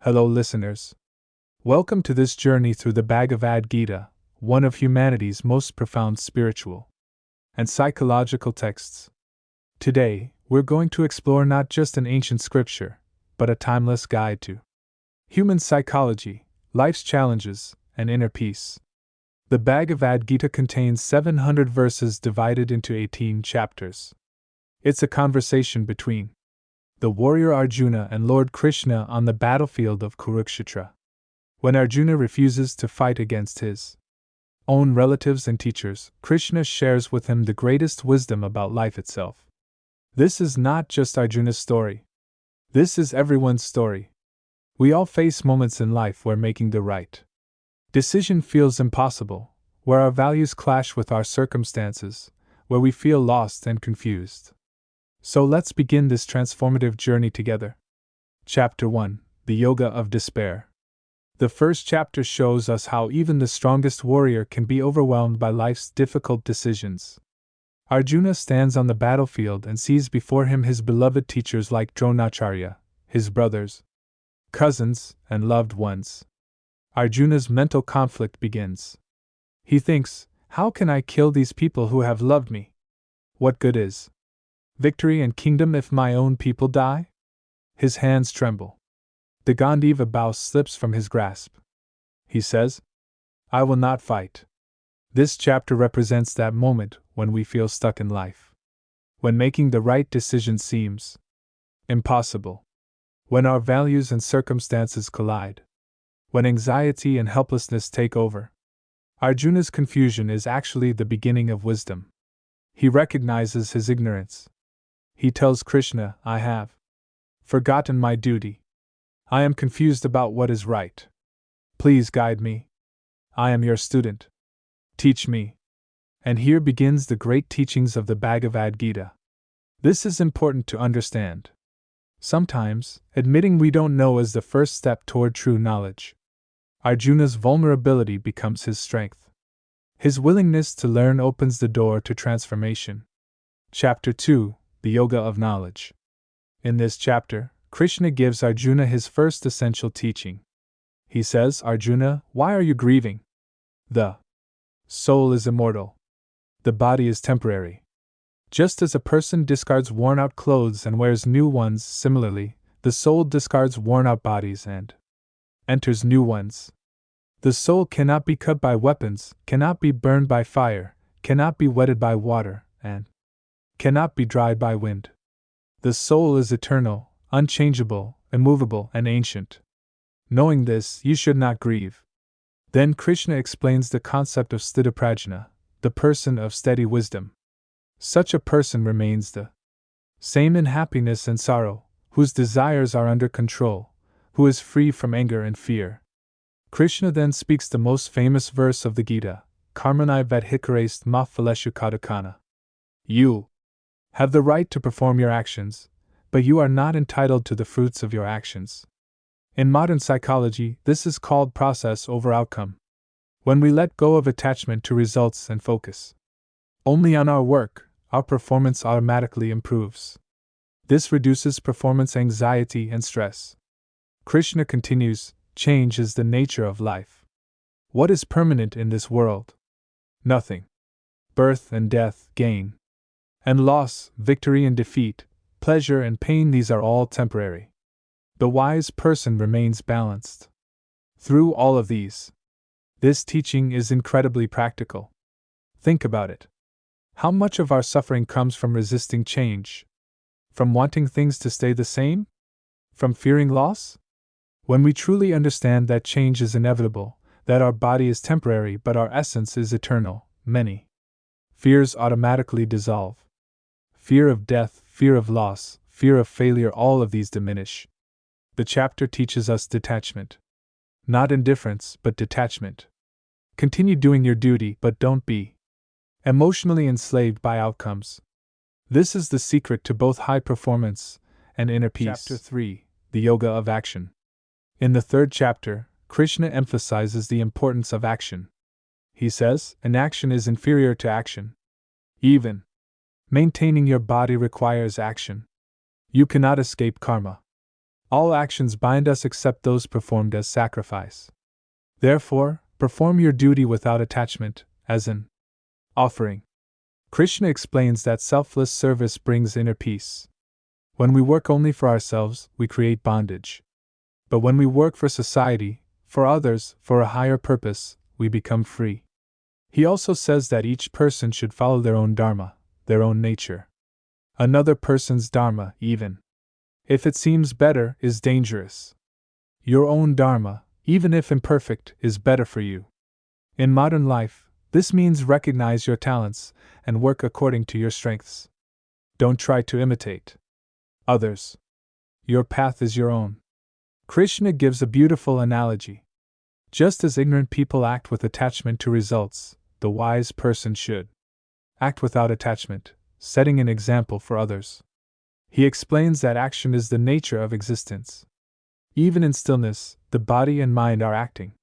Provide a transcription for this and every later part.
Hello, listeners. Welcome to this journey through the Bhagavad Gita, one of humanity's most profound spiritual and psychological texts. Today, we're going to explore not just an ancient scripture, but a timeless guide to human psychology, life's challenges, and inner peace. The Bhagavad Gita contains 700 verses divided into 18 chapters. It's a conversation between the warrior Arjuna and Lord Krishna on the battlefield of Kurukshetra. When Arjuna refuses to fight against his own relatives and teachers, Krishna shares with him the greatest wisdom about life itself. This is not just Arjuna's story. This is everyone's story. We all face moments in life where making the right decision feels impossible, where our values clash with our circumstances, where we feel lost and confused. So let's begin this transformative journey together. Chapter 1: The Yoga of Despair. The first chapter shows us how even the strongest warrior can be overwhelmed by life's difficult decisions. Arjuna stands on the battlefield and sees before him his beloved teachers like Dronacharya, his brothers, cousins, and loved ones. Arjuna's mental conflict begins. He thinks, how can I kill these people who have loved me? What good is victory and kingdom if my own people die? His hands tremble. The Gandiva bow slips from his grasp. He says, I will not fight. This chapter represents that moment when we feel stuck in life. When making the right decision seems impossible. When our values and circumstances collide. When anxiety and helplessness take over. Arjuna's confusion is actually the beginning of wisdom. He recognizes his ignorance. He tells Krishna, I have forgotten my duty. I am confused about what is right. Please guide me. I am your student. Teach me. And here begins the great teachings of the Bhagavad Gita. This is important to understand. Sometimes, admitting we don't know is the first step toward true knowledge. Arjuna's vulnerability becomes his strength. His willingness to learn opens the door to transformation. Chapter 2: The Yoga of Knowledge. In this chapter, Krishna gives Arjuna his first essential teaching. He says, Arjuna, why are you grieving? The soul is immortal. The body is temporary. Just as a person discards worn-out clothes and wears new ones, similarly, the soul discards worn-out bodies and enters new ones. The soul cannot be cut by weapons, cannot be burned by fire, cannot be wetted by water, and cannot be dried by wind. The soul is eternal, unchangeable, immovable, and ancient. Knowing this, you should not grieve. Then Krishna explains the concept of sthitaprajna, the person of steady wisdom. Such a person remains the same in happiness and sorrow, whose desires are under control, who is free from anger and fear. Krishna then speaks the most famous verse of the Gita, Karmanai vadhikarast ma phaleshu kadakana. You have the right to perform your actions, but you are not entitled to the fruits of your actions. In modern psychology, this is called process over outcome. When we let go of attachment to results and focus only on our work, our performance automatically improves. This reduces performance anxiety and stress. Krishna continues, change is the nature of life. What is permanent in this world? Nothing. Birth and death, gain and loss, victory and defeat, pleasure and pain, these are all temporary. The wise person remains balanced through all of these. This teaching is incredibly practical. Think about it. How much of our suffering comes from resisting change? From wanting things to stay the same? From fearing loss? When we truly understand that change is inevitable, that our body is temporary but our essence is eternal, many fears automatically dissolve. Fear of death, fear of loss, fear of failure, all of these diminish. The chapter teaches us detachment. Not indifference, but detachment. Continue doing your duty, but don't be emotionally enslaved by outcomes. This is the secret to both high performance and inner peace. Chapter 3: The Yoga of Action. In the third chapter, Krishna emphasizes the importance of action. He says, inaction is inferior to action. Even maintaining your body requires action. You cannot escape karma. All actions bind us except those performed as sacrifice. Therefore, perform your duty without attachment, as an offering. Krishna explains that selfless service brings inner peace. When we work only for ourselves, we create bondage. But when we work for society, for others, for a higher purpose, we become free. He also says that each person should follow their own dharma, their own nature. Another person's dharma, even if it seems better, is dangerous. Your own dharma, even if imperfect, is better for you. In modern life, this means recognize your talents and work according to your strengths. Don't try to imitate others. Your path is your own. Krishna gives a beautiful analogy. Just as ignorant people act with attachment to results, the wise person should act without attachment, setting an example for others. He explains that action is the nature of existence. Even in stillness, the body and mind are acting.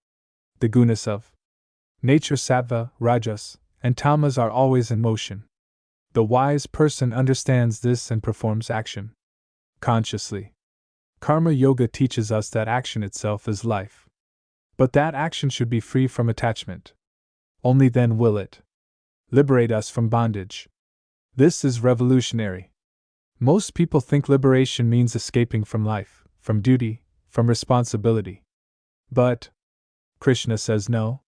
The gunas of nature, sattva, rajas, and tamas, are always in motion. The wise person understands this and performs action consciously. Karma Yoga teaches us that action itself is life. But that action should be free from attachment. Only then will it liberate us from bondage. This is revolutionary. Most people think liberation means escaping from life, from duty, from responsibility. But Krishna says no.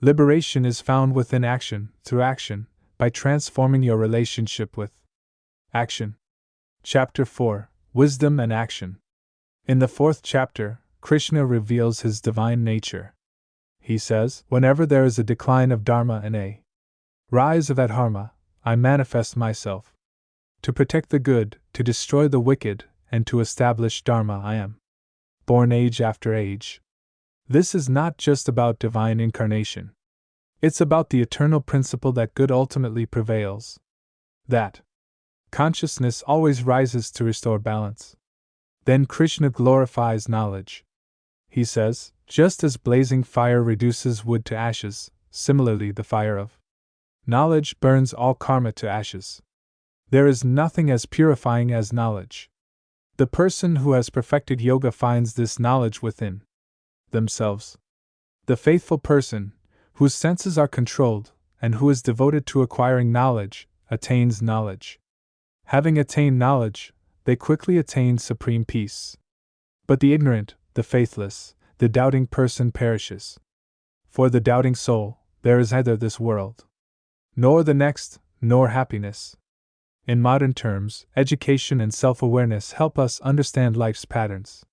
Liberation is found within action, through action, by transforming your relationship with action. Chapter 4: Wisdom and Action. In the 4th chapter, Krishna reveals his divine nature. He says, "Whenever there is a decline of dharma and a rise of adharma, I manifest myself. To protect the good, to destroy the wicked, and to establish dharma I am born age after age." This is not just about divine incarnation. It's about the eternal principle that good ultimately prevails. That consciousness always rises to restore balance. Then Krishna glorifies knowledge. He says, just as blazing fire reduces wood to ashes, similarly the fire of knowledge burns all karma to ashes. There is nothing as purifying as knowledge. The person who has perfected yoga finds this knowledge within themselves. The faithful person, whose senses are controlled, and who is devoted to acquiring knowledge, attains knowledge. Having attained knowledge, they quickly attain supreme peace. But the ignorant, the faithless, the doubting person perishes. For the doubting soul, there is neither this world, nor the next, nor happiness. In modern terms, education and self-awareness help us understand life's patterns.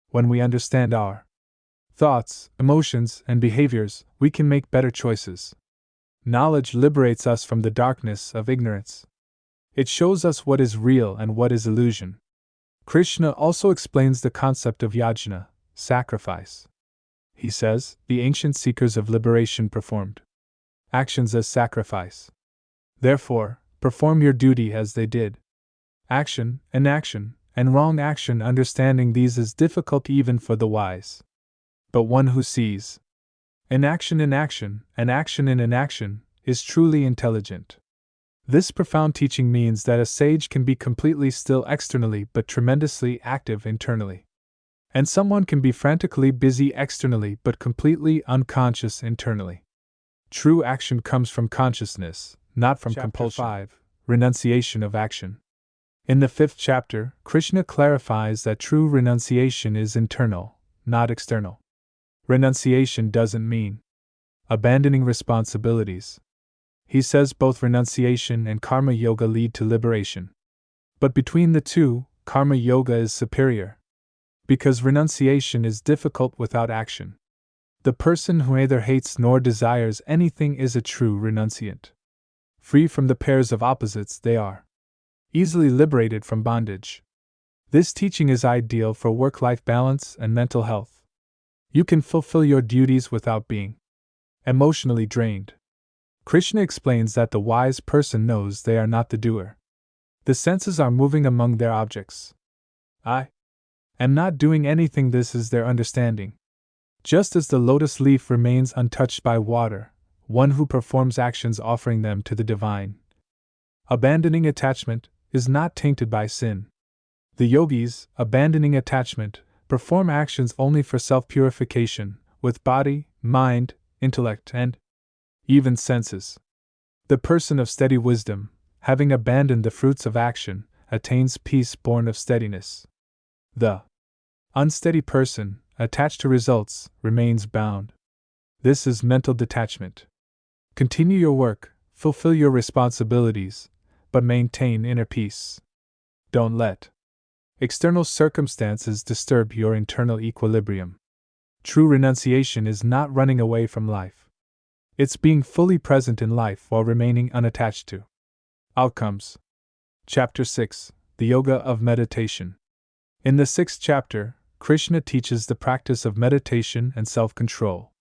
When we understand our thoughts, emotions, and behaviors, we can make better choices. Knowledge liberates us from the darkness of ignorance. It shows us what is real and what is illusion. Krishna also explains the concept of yajna, sacrifice. He says, the ancient seekers of liberation performed actions as sacrifice. Therefore, perform your duty as they did. Action, inaction, and wrong action, understanding these is difficult even for the wise. But one who sees inaction in action, and action in inaction, is truly intelligent. This profound teaching means that a sage can be completely still externally but tremendously active internally. And someone can be frantically busy externally but completely unconscious internally. True action comes from consciousness, not from compulsion. 5. Renunciation of action. In the 5th chapter, Krishna clarifies that true renunciation is internal, not external. Renunciation doesn't mean abandoning responsibilities. He says both renunciation and karma yoga lead to liberation. But between the two, karma yoga is superior. Because renunciation is difficult without action. The person who neither hates nor desires anything is a true renunciant. Free from the pairs of opposites, they are easily liberated from bondage. This teaching is ideal for work-life balance and mental health. You can fulfill your duties without being emotionally drained. Krishna explains that the wise person knows they are not the doer. The senses are moving among their objects. I am not doing anything, this is their understanding. Just as the lotus leaf remains untouched by water, one who performs actions offering them to the divine, abandoning attachment, is not tainted by sin. The yogis, abandoning attachment, perform actions only for self-purification, with body, mind, intellect, and even senses. The person of steady wisdom, having abandoned the fruits of action, attains peace born of steadiness. The unsteady person, attached to results, remains bound. This is mental detachment. Continue your work, fulfill your responsibilities, but maintain inner peace. Don't let external circumstances disturb your internal equilibrium. True renunciation is not running away from life. It's being fully present in life while remaining unattached to outcomes. Chapter 6: The Yoga of Meditation. In the 6th chapter, Krishna teaches the practice of meditation and self-control.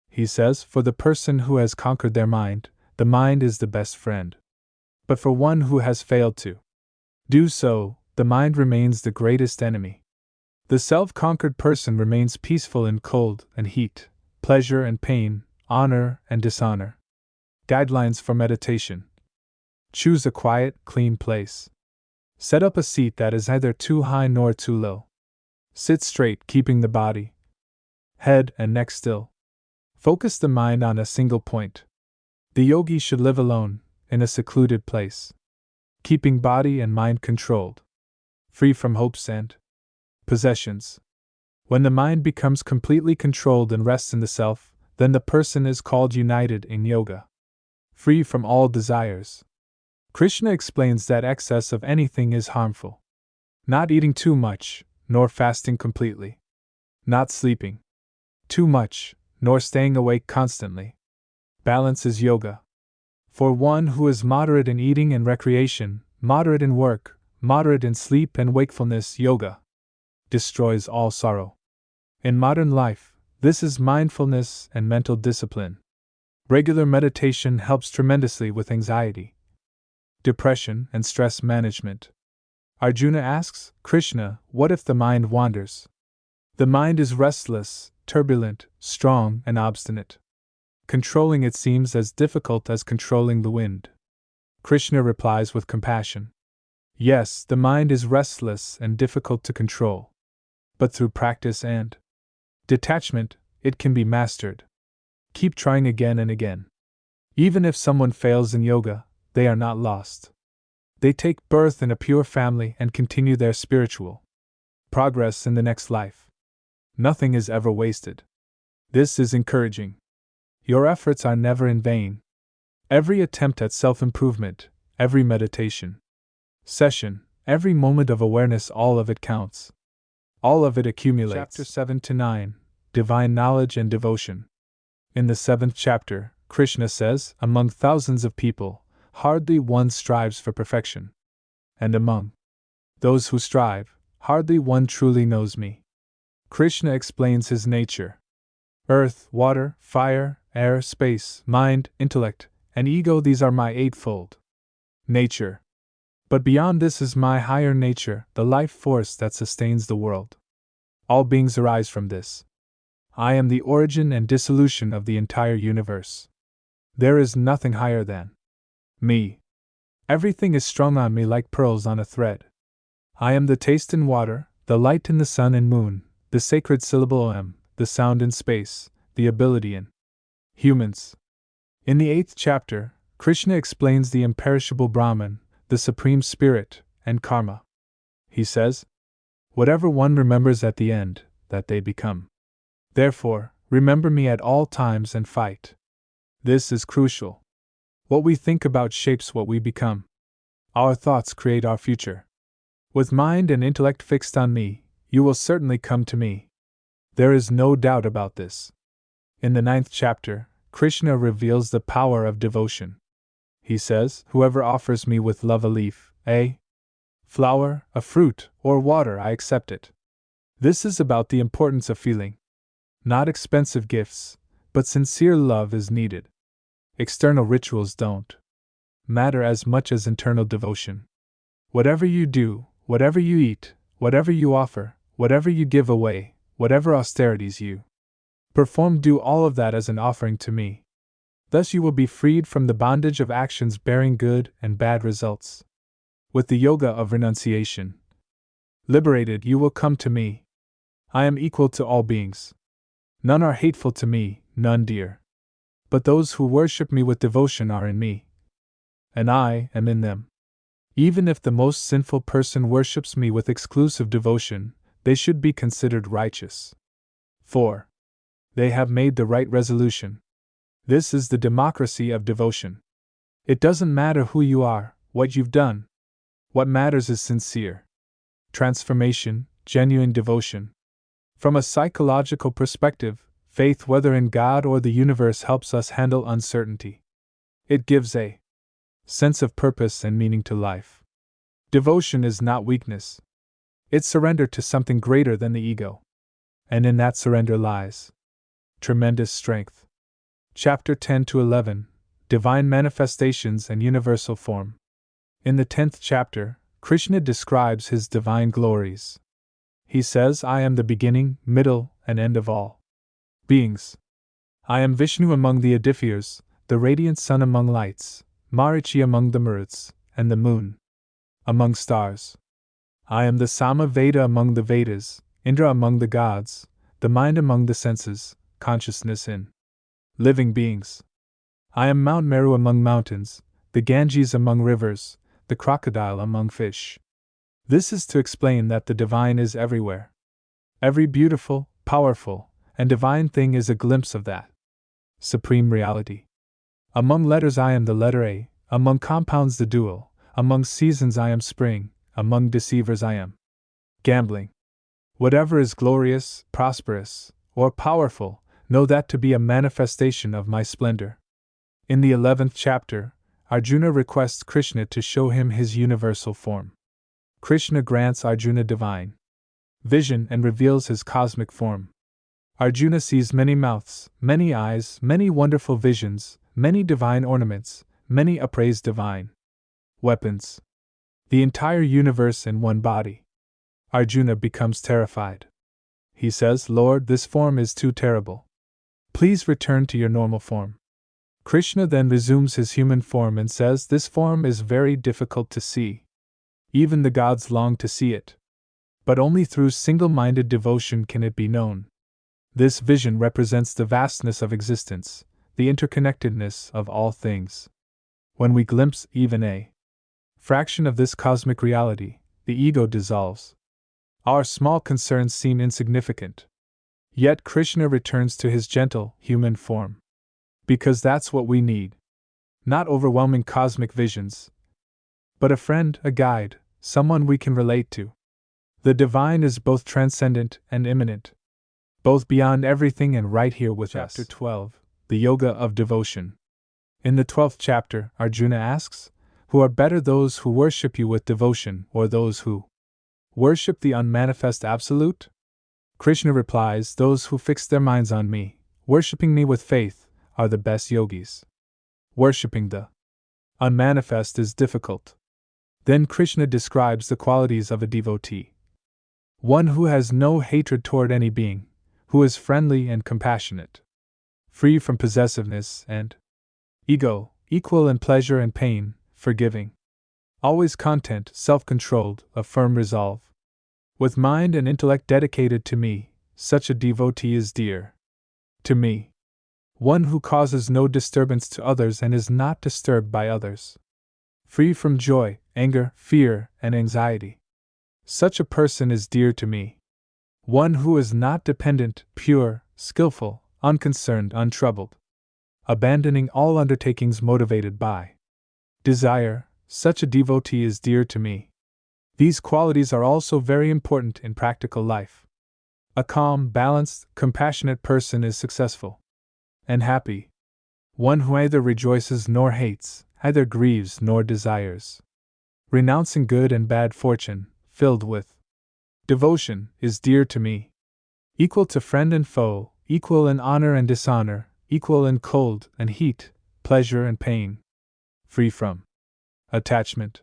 He says, for the person who has conquered their mind, the mind is the best friend. But for one who has failed to do so, the mind remains the greatest enemy. The self-conquered person remains peaceful in cold and heat, pleasure and pain, honor and dishonor. Guidelines for meditation. Choose a quiet, clean place. Set up a seat that is neither too high nor too low. Sit straight, keeping the body, head, and neck still. Focus the mind on a single point. The yogi should live alone, in a secluded place, keeping body and mind controlled, free from hopes and possessions. When the mind becomes completely controlled and rests in the self, then the person is called united in yoga, free from all desires. Krishna explains that excess of anything is harmful. Not eating too much, nor fasting completely. Not sleeping too much, nor staying awake constantly. Balance is yoga. For one who is moderate in eating and recreation, moderate in work, moderate in sleep and wakefulness, yoga destroys all sorrow. In modern life, this is mindfulness and mental discipline. Regular meditation helps tremendously with anxiety, depression, and stress management. Arjuna asks, Krishna, what if the mind wanders? The mind is restless, turbulent, strong, and obstinate. Controlling it seems as difficult as controlling the wind. Krishna replies with compassion. Yes, the mind is restless and difficult to control. But through practice and detachment, it can be mastered. Keep trying again and again. Even if someone fails in yoga, they are not lost. They take birth in a pure family and continue their spiritual progress in the next life. Nothing is ever wasted. This is encouraging. Your efforts are never in vain. Every attempt at self-improvement, every meditation session, every moment of awareness, all of it counts. All of it accumulates. Chapter 7-9, Divine Knowledge and Devotion. In the 7th chapter, Krishna says, among thousands of people, hardly one strives for perfection. And among those who strive, hardly one truly knows me. Krishna explains his nature. Earth, water, fire, air, space, mind, intellect, and ego, these are my eightfold nature. But beyond this is my higher nature, the life force that sustains the world. All beings arise from this. I am the origin and dissolution of the entire universe. There is nothing higher than me. Everything is strung on me like pearls on a thread. I am the taste in water, the light in the sun and moon, the sacred syllable Om, the sound in space, the ability in humans. In the 8th chapter, Krishna explains the imperishable Brahman, the Supreme Spirit, and karma. He says, whatever one remembers at the end, that they become. Therefore, remember me at all times and fight. This is crucial. What we think about shapes what we become. Our thoughts create our future. With mind and intellect fixed on me, you will certainly come to me. There is no doubt about this. In the 9th chapter, Krishna reveals the power of devotion. He says, whoever offers me with love a leaf, a flower, a fruit, or water, I accept it. This is about the importance of feeling. Not expensive gifts, but sincere love is needed. External rituals don't matter as much as internal devotion. Whatever you do, whatever you eat, whatever you offer, whatever you give away, whatever austerities you perform, do all of that as an offering to me. Thus you will be freed from the bondage of actions bearing good and bad results. With the yoga of renunciation, Liberated, you will come to me. I am equal to all beings. None are hateful to me, none dear. But those who worship me with devotion are in me, and I am in them. Even if the most sinful person worships me with exclusive devotion, they should be considered righteous. 4. They have made the right resolution. This is the democracy of devotion. It doesn't matter who you are, what you've done. What matters is sincere transformation, genuine devotion. From a psychological perspective, faith, whether in God or the universe, helps us handle uncertainty. It gives a sense of purpose and meaning to life. Devotion is not weakness. It's surrender to something greater than the ego. And in that surrender lies tremendous strength. Chapter 10-11, Divine Manifestations and Universal Form. In the 10th chapter, Krishna describes his divine glories. He says, I am the beginning, middle, and end of all beings. I am Vishnu among the Adithyas, the radiant sun among lights, Marichi among the Maruts, and the moon among stars. I am the Sama Veda among the Vedas, Indra among the gods, the mind among the senses, consciousness in living beings. I am Mount Meru among mountains, the Ganges among rivers, the crocodile among fish. This is to explain that the divine is everywhere. Every beautiful, powerful, and divine thing is a glimpse of that supreme reality. Among letters I am the letter A, among compounds the dual, among seasons I am spring, among deceivers I am gambling. Whatever is glorious, prosperous, or powerful, know that to be a manifestation of my splendor. In the 11th chapter, Arjuna requests Krishna to show him his universal form. Krishna grants Arjuna divine vision and reveals his cosmic form. Arjuna sees many mouths, many eyes, many wonderful visions, many divine ornaments, many upraised divine weapons. The entire universe in one body. Arjuna becomes terrified. He says, Lord, this form is too terrible. Please return to your normal form. Krishna then resumes his human form and says, this form is very difficult to see. Even the gods long to see it. But only through single-minded devotion can it be known. This vision represents the vastness of existence, the interconnectedness of all things. When we glimpse even a fraction of this cosmic reality, the ego dissolves. Our small concerns seem insignificant. Yet Krishna returns to his gentle, human form. Because that's what we need. Not overwhelming cosmic visions, but a friend, a guide, someone we can relate to. The divine is both transcendent and immanent, both beyond everything and right here with us. Chapter 12, The Yoga of Devotion. In the 12th chapter, Arjuna asks, who are better, those who worship you with devotion or those who worship the unmanifest Absolute? Krishna replies, those who fix their minds on me, worshipping me with faith, are the best yogis. Worshipping the unmanifest is difficult. Then Krishna describes the qualities of a devotee. One who has no hatred toward any being, who is friendly and compassionate, free from possessiveness and ego, equal in pleasure and pain, forgiving, always content, self-controlled, of firm resolve. With mind and intellect dedicated to me, such a devotee is dear to me. One who causes no disturbance to others and is not disturbed by others. Free from joy, anger, fear, and anxiety. Such a person is dear to me. One who is not dependent, pure, skillful, unconcerned, untroubled. Abandoning all undertakings motivated by desire, such a devotee is dear to me. These qualities are also very important in practical life. A calm, balanced, compassionate person is successful and happy. One who either rejoices nor hates, either grieves nor desires. Renouncing good and bad fortune, filled with devotion, is dear to me. Equal to friend and foe, equal in honor and dishonor, equal in cold and heat, pleasure and pain. Free from attachment.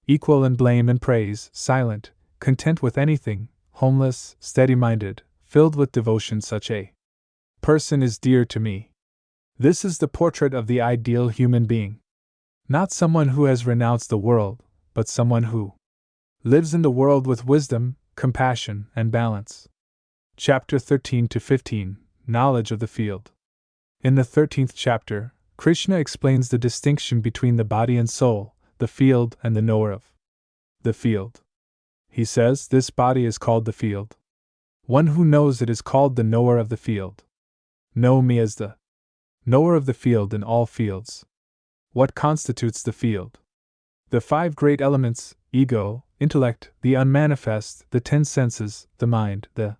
Equal in blame and praise, silent, content with anything, homeless, steady-minded, filled with devotion. Such a person is dear to me. This is the portrait of the ideal human being. Not someone who has renounced the world, but someone who lives in the world with wisdom, compassion, and balance. Chapter 13 to 15, Knowledge of the Field. In the 13th chapter, Krishna explains the distinction between the body and soul, the field and the knower of the field. He says this body is called the field. One who knows it is called the knower of the field. Know me as the knower of the field in all fields. What constitutes the field? The 5 great elements: ego, intellect, the unmanifest, the 10 senses, the mind, the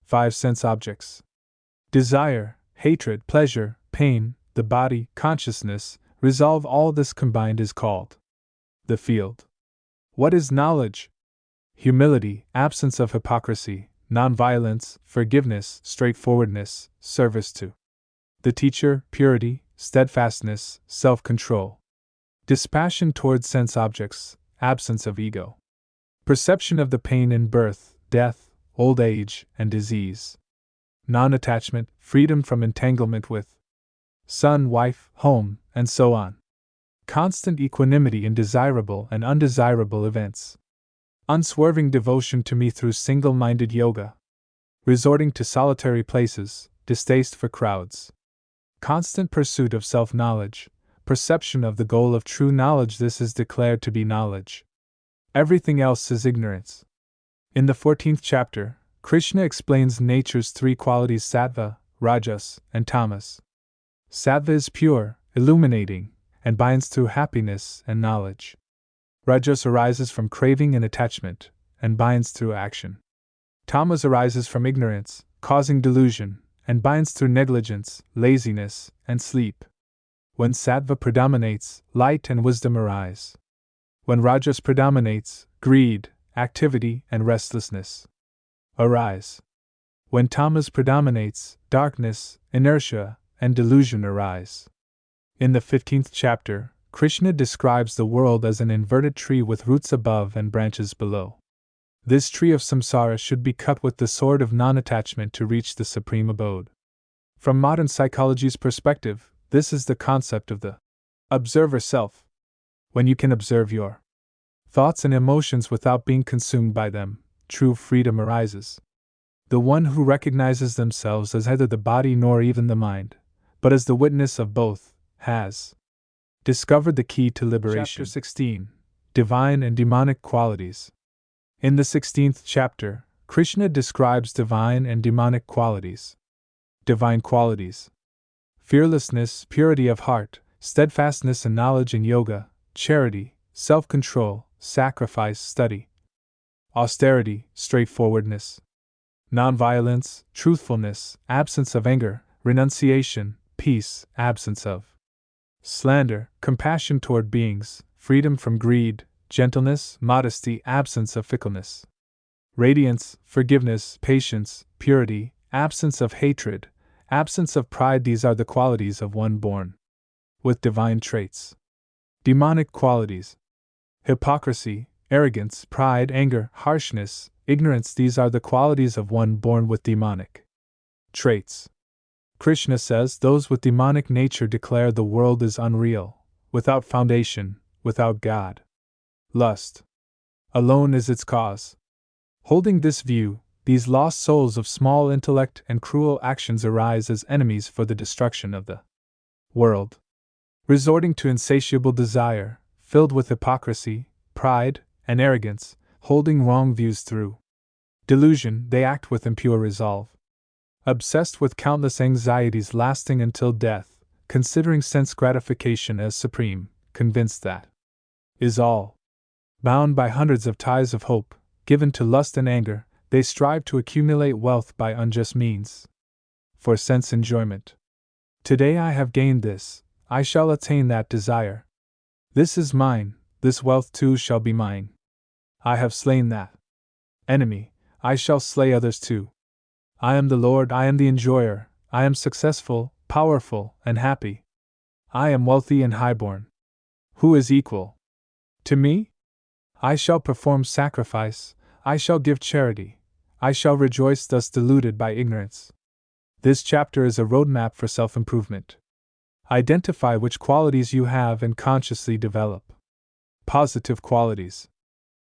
5 sense objects. Desire, hatred, pleasure, pain, the body, consciousness, resolve, all this combined is called the field. What is knowledge? Humility, absence of hypocrisy, nonviolence, forgiveness, straightforwardness, service to the teacher, purity, steadfastness, self-control. Dispassion towards sense objects, absence of ego. Perception of the pain in birth, death, old age, and disease. Non-attachment, freedom from entanglement with son, wife, home, and so on. Constant equanimity in desirable and undesirable events. Unswerving devotion to me through single-minded yoga. Resorting to solitary places, distaste for crowds. Constant pursuit of self-knowledge, perception of the goal of true knowledge. This is declared to be knowledge. Everything else is ignorance. In the 14th chapter, Krishna explains nature's 3 qualities: sattva, rajas, and tamas. Sattva is pure, illuminating, and binds through happiness and knowledge. Rajas arises from craving and attachment, and binds through action. Tamas arises from ignorance, causing delusion, and binds through negligence, laziness, and sleep. When sattva predominates, light and wisdom arise. When rajas predominates, greed, activity, and restlessness arise. When tamas predominates, darkness, inertia, and delusion arise. In the 15th chapter, Krishna describes the world as an inverted tree with roots above and branches below. This tree of samsara should be cut with the sword of non-attachment to reach the supreme abode. From modern psychology's perspective, this is the concept of the observer self. When you can observe your thoughts and emotions without being consumed by them, true freedom arises. The one who recognizes themselves as neither the body nor even the mind, but as the witness of both, has discovered the key to liberation. Chapter 16, Divine and Demonic Qualities. In the 16th chapter, Krishna describes divine and demonic qualities. Divine qualities: fearlessness, purity of heart, steadfastness and knowledge in yoga, charity, self-control, sacrifice, study, austerity, straightforwardness, nonviolence, truthfulness, absence of anger, renunciation, peace, absence of slander, compassion toward beings, freedom from greed, gentleness, modesty, absence of fickleness, radiance, forgiveness, patience, purity, absence of hatred, absence of pride. These are the qualities of one born with divine traits. Demonic qualities: hypocrisy, arrogance, pride, anger, harshness, ignorance. These are the qualities of one born with demonic traits. Krishna says those with demonic nature declare the world is unreal, without foundation, without God. Lust alone is its cause. Holding this view, these lost souls of small intellect and cruel actions arise as enemies for the destruction of the world. Resorting to insatiable desire, filled with hypocrisy, pride, and arrogance, holding wrong views through delusion, they act with impure resolve. Obsessed with countless anxieties lasting until death, considering sense gratification as supreme, convinced that is all. Bound by hundreds of ties of hope, given to lust and anger, they strive to accumulate wealth by unjust means. For sense enjoyment. Today I have gained this, I shall attain that desire. This is mine, this wealth too shall be mine. I have slain that enemy, I shall slay others too. I am the Lord, I am the enjoyer, I am successful, powerful, and happy. I am wealthy and highborn. Who is equal to me? I shall perform sacrifice, I shall give charity, I shall rejoice thus deluded by ignorance. This chapter is a roadmap for self-improvement. Identify which qualities you have and consciously develop. Positive qualities.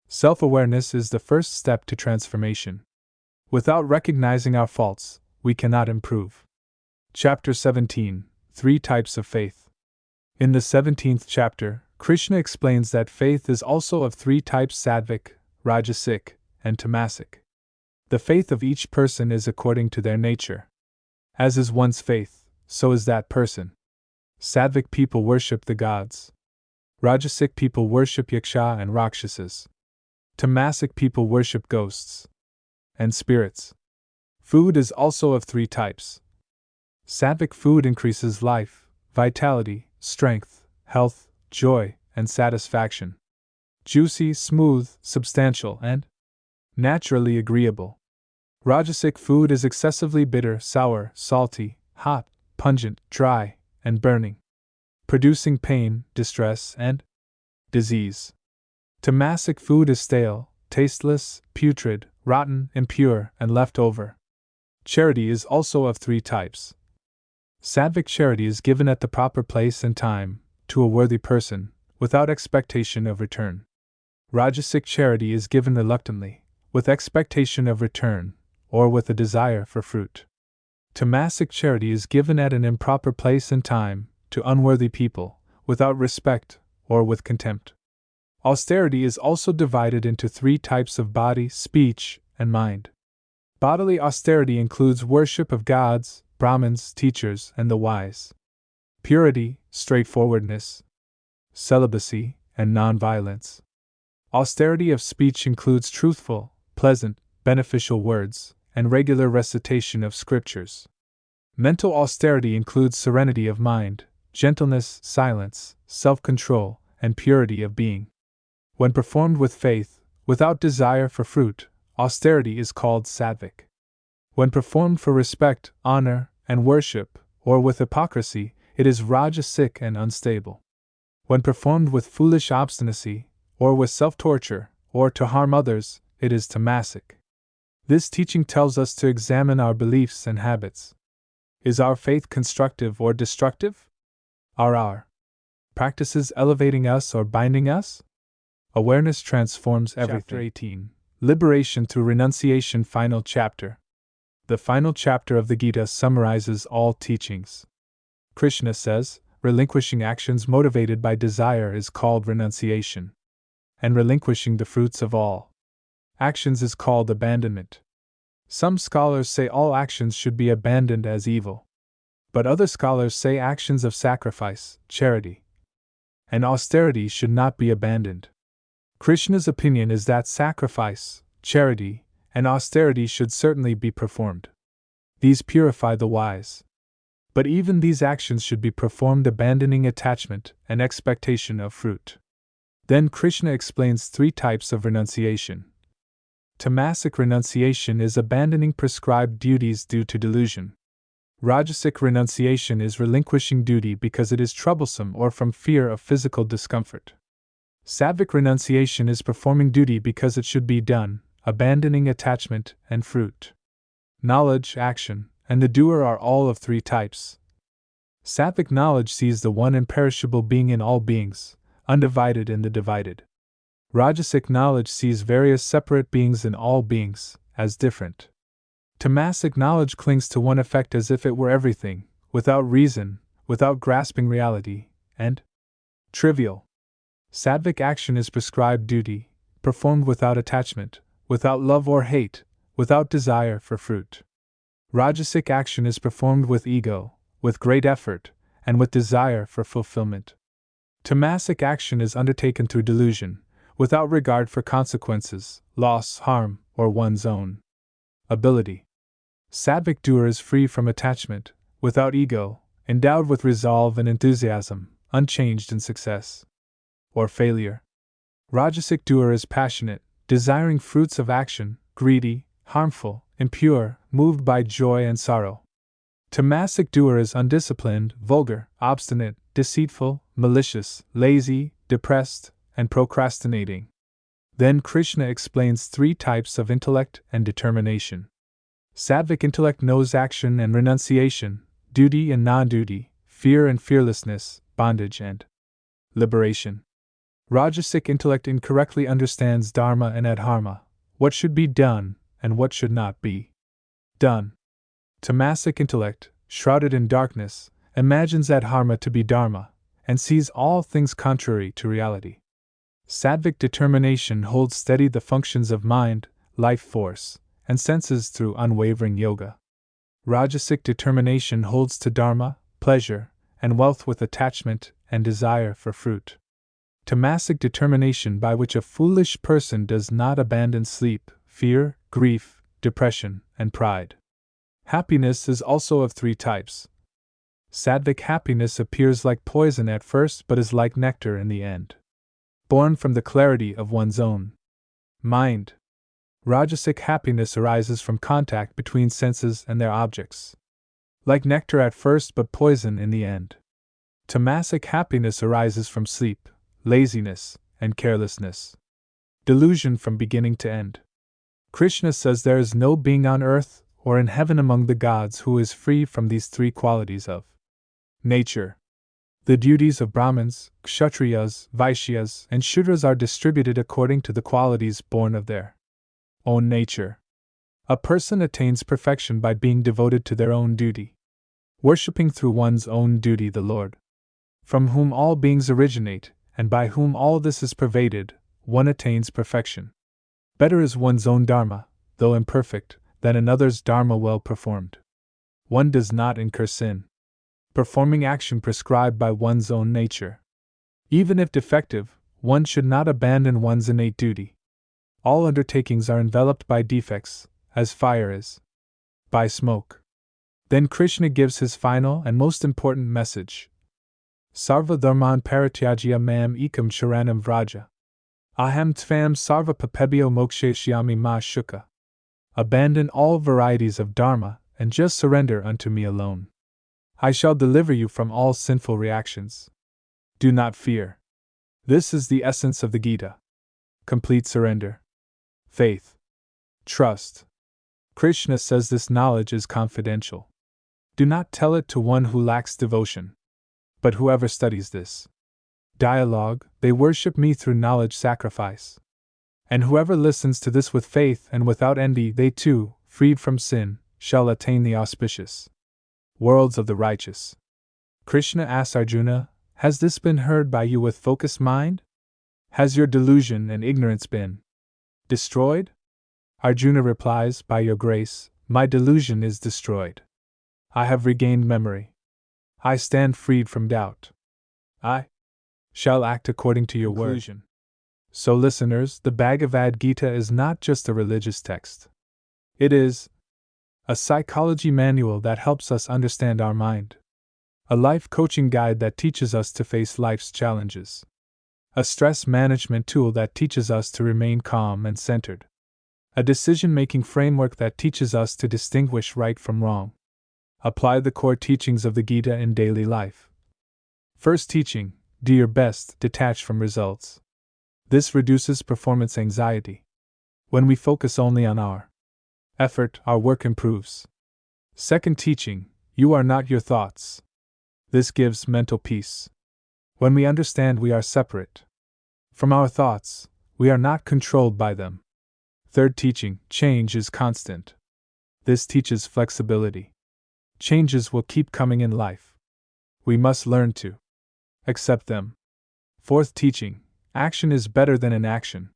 Self-awareness is the first step to transformation. Without recognizing our faults, we cannot improve. Chapter 17: Three Types of Faith. In the 17th chapter, Krishna explains that faith is also of three types: sattvic, rajasic, and tamasic. The faith of each person is according to their nature. As is one's faith, so is that person. Sattvic people worship the gods. Rajasic people worship yaksha and rakshasas. Tamasic people worship ghosts and spirits. Food is also of three types. Sattvic food increases life, vitality, strength, health, joy, and satisfaction. Juicy, smooth, substantial, and naturally agreeable. Rajasic food is excessively bitter, sour, salty, hot, pungent, dry, and burning, producing pain, distress, and disease. Tamasic food is stale, tasteless, putrid, rotten, impure, and left over. Charity is also of three types. Sattvic charity is given at the proper place and time, to a worthy person, without expectation of return. Rajasic charity is given reluctantly, with expectation of return, or with a desire for fruit. Tamasic charity is given at an improper place and time, to unworthy people, without respect, or with contempt. Austerity is also divided into three types of body, speech, and mind. Bodily austerity includes worship of gods, Brahmins, teachers, and the wise. Purity, straightforwardness, celibacy, and non-violence. Austerity of speech includes truthful, pleasant, beneficial words, and regular recitation of scriptures. Mental austerity includes serenity of mind, gentleness, silence, self-control, and purity of being. When performed with faith, without desire for fruit, austerity is called sattvic. When performed for respect, honor, and worship, or with hypocrisy, it is rajasic and unstable. When performed with foolish obstinacy, or with self-torture, or to harm others, it is tamasic. This teaching tells us to examine our beliefs and habits. Is our faith constructive or destructive? Are our practices elevating us or binding us? Awareness transforms everything. Chapter 18. Liberation through Renunciation. Final chapter. The final chapter of the Gita summarizes all teachings. Krishna says, relinquishing actions motivated by desire is called renunciation, and relinquishing the fruits of all actions is called abandonment. Some scholars say all actions should be abandoned as evil, but other scholars say actions of sacrifice, charity, and austerity should not be abandoned. Krishna's opinion is that sacrifice, charity, and austerity should certainly be performed. These purify the wise. But even these actions should be performed abandoning attachment and expectation of fruit. Then Krishna explains three types of renunciation. Tamasic renunciation is abandoning prescribed duties due to delusion. Rajasic renunciation is relinquishing duty because it is troublesome or from fear of physical discomfort. Sattvic renunciation is performing duty because it should be done, abandoning attachment and fruit. Knowledge, action, and the doer are all of three types. Sattvic knowledge sees the one imperishable being in all beings, undivided in the divided. Rajasic knowledge sees various separate beings in all beings, as different. Tamasic knowledge clings to one effect as if it were everything, without reason, without grasping reality, and trivial. Sattvic action is prescribed duty, performed without attachment, without love or hate, without desire for fruit. Rajasic action is performed with ego, with great effort, and with desire for fulfillment. Tamasic action is undertaken through delusion, without regard for consequences, loss, harm, or one's own ability. Sattvic doer is free from attachment, without ego, endowed with resolve and enthusiasm, unchanged in success or failure. Rajasic doer is passionate, desiring fruits of action, greedy, harmful, impure, moved by joy and sorrow. Tamasic doer is undisciplined, vulgar, obstinate, deceitful, malicious, lazy, depressed, and procrastinating. Then Krishna explains three types of intellect and determination. Sattvic intellect knows action and renunciation, duty and non-duty, fear and fearlessness, bondage and liberation. Rajasic intellect incorrectly understands dharma and adharma, what should be done and what should not be done. Tamasic intellect, shrouded in darkness, imagines adharma to be dharma, and sees all things contrary to reality. Sattvic determination holds steady the functions of mind, life force, and senses through unwavering yoga. Rajasic determination holds to dharma, pleasure, and wealth with attachment and desire for fruit. Tamasic determination by which a foolish person does not abandon sleep, fear, grief, depression, and pride. Happiness is also of three types. Sattvic happiness appears like poison at first but is like nectar in the end. Born from the clarity of one's own mind. Rajasic happiness arises from contact between senses and their objects. Like nectar at first but poison in the end. Tamasic happiness arises from sleep, laziness, and carelessness. Delusion from beginning to end. Krishna says there is no being on earth or in heaven among the gods who is free from these three qualities of nature. The duties of Brahmins, Kshatriyas, Vaishyas, and Shudras are distributed according to the qualities born of their own nature. A person attains perfection by being devoted to their own duty, worshipping through one's own duty the Lord, from whom all beings originate, and by whom all this is pervaded. One attains perfection. Better is one's own dharma, though imperfect, than another's dharma well performed. One does not incur sin, performing action prescribed by one's own nature. Even if defective, one should not abandon one's innate duty. All undertakings are enveloped by defects, as fire is by smoke. Then Krishna gives his final and most important message. Sarva dharman parityajya mam ekam sharanam vraja. Aham tvam sarva papebhyo mokshayashyami ma shuka. Abandon all varieties of dharma and just surrender unto me alone. I shall deliver you from all sinful reactions. Do not fear. This is the essence of the Gita. Complete surrender. Faith. Trust. Krishna says this knowledge is confidential. Do not tell it to one who lacks devotion. But whoever studies this dialogue, they worship me through knowledge sacrifice. And whoever listens to this with faith and without envy, they too, freed from sin, shall attain the auspicious worlds of the righteous. Krishna asks Arjuna, has this been heard by you with focused mind? Has your delusion and ignorance been destroyed? Arjuna replies, by your grace, my delusion is destroyed. I have regained memory. I stand freed from doubt. I shall act according to your word. So listeners, the Bhagavad Gita is not just a religious text. It is a psychology manual that helps us understand our mind. A life coaching guide that teaches us to face life's challenges. A stress management tool that teaches us to remain calm and centered. A decision-making framework that teaches us to distinguish right from wrong. Apply the core teachings of the Gita in daily life. First teaching, do your best, detach from results. This reduces performance anxiety. When we focus only on our effort, our work improves. Second teaching, you are not your thoughts. This gives mental peace. When we understand we are separate from our thoughts, we are not controlled by them. Third teaching, change is constant. This teaches flexibility. Changes will keep coming in life. We must learn to accept them. Fourth teaching, action is better than inaction.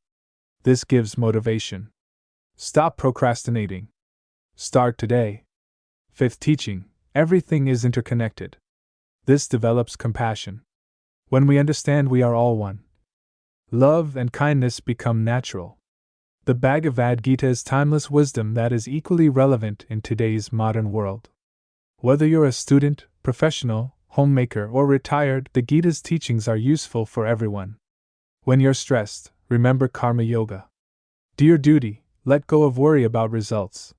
This gives motivation. Stop procrastinating. Start today. Fifth teaching, everything is interconnected. This develops compassion. When we understand we are all one, love and kindness become natural. The Bhagavad Gita is timeless wisdom that is equally relevant in today's modern world. Whether you're a student, professional, homemaker, or retired, the Gita's teachings are useful for everyone. When you're stressed, remember Karma Yoga. Do your duty, let go of worry about results.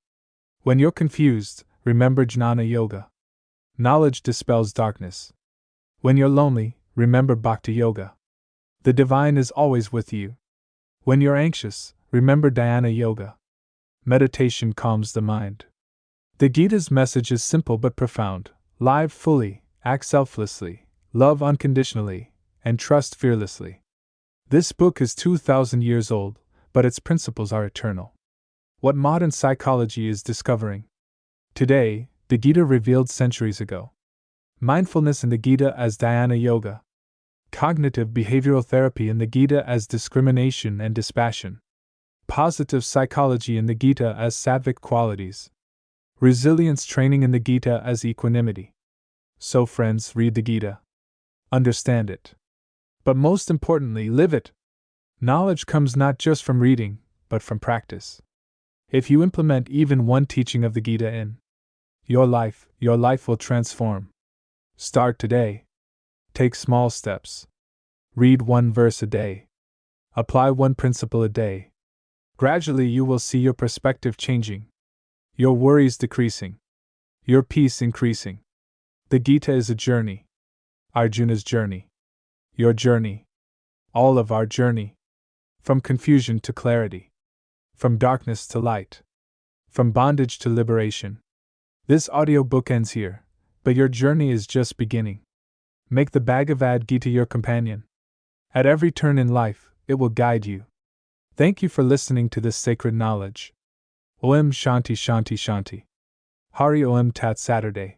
When you're confused, remember Jnana Yoga. Knowledge dispels darkness. When you're lonely, remember Bhakti Yoga. The divine is always with you. When you're anxious, remember Jnana Yoga. Meditation calms the mind. The Gita's message is simple but profound. Live fully, act selflessly, love unconditionally, and trust fearlessly. This book is 2,000 years old, but its principles are eternal. What modern psychology is discovering today, the Gita revealed centuries ago. Mindfulness in the Gita as Jnana Yoga. Cognitive behavioral therapy in the Gita as discrimination and dispassion. Positive psychology in the Gita as sattvic qualities. Resilience training in the Gita as equanimity. So friends, read the Gita. Understand it. But most importantly, live it. Knowledge comes not just from reading, but from practice. If you implement even one teaching of the Gita in your life will transform. Start today. Take small steps. Read one verse a day. Apply one principle a day. Gradually you will see your perspective changing, your worries decreasing, your peace increasing. The Gita is a journey. Arjuna's journey. Your journey. All of our journey. From confusion to clarity. From darkness to light. From bondage to liberation. This audiobook ends here, but your journey is just beginning. Make the Bhagavad Gita your companion. At every turn in life, it will guide you. Thank you for listening to this sacred knowledge. Om Shanti Shanti Shanti. Hari Om Tat Saturday.